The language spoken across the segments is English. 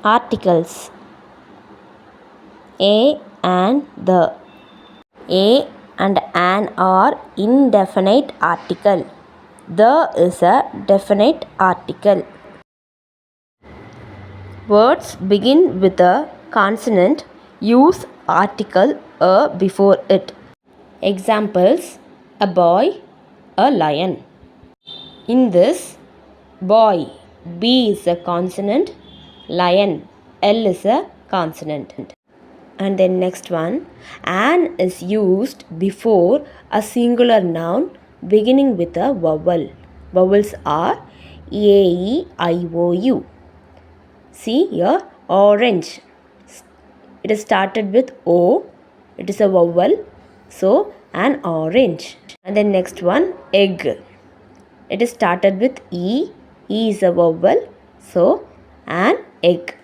Articles. A and the. A and an are indefinite article. The is a definite article. Words begin with a consonant. Use article a before it. Examples: a boy, a lion. In this, boy, B is a consonant, lion, L is a consonant. And then next one, an is used before a singular noun beginning with a vowel. Vowels are A, E, I, O, U. See here, orange. It is started with O. It is a vowel. So, an orange. And then next one, egg. It is started with E. E is a vowel. So, an egg.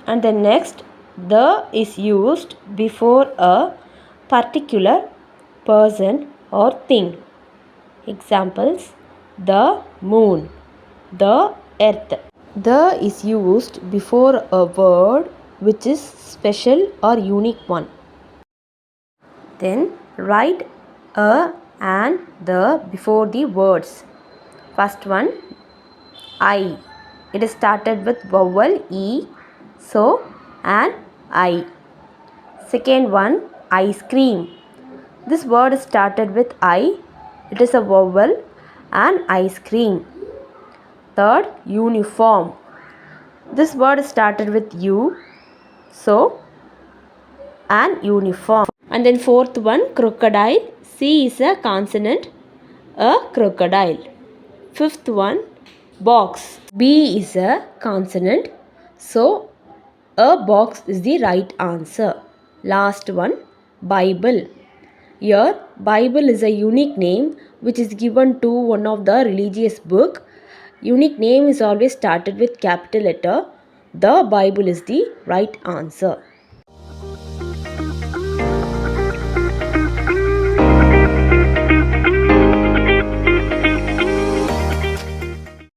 And then next, the is used before a particular person or thing. Examples: the moon, the earth. The is used before a word which is special or unique one. Then write a and the before the words. First one, I. It is started with vowel E. So, an I. Second one, ice cream. This word is started with I. It is a vowel, an ice cream. Third, uniform. This word is started with U. So, an uniform. And then fourth one, crocodile. C is a consonant, a crocodile. Fifth one, box. B is a consonant. So, a box is the right answer. Last one, Bible. Here, Bible is a unique name which is given to one of the religious book. Unique name is always started with capital letter. The Bible is the right answer.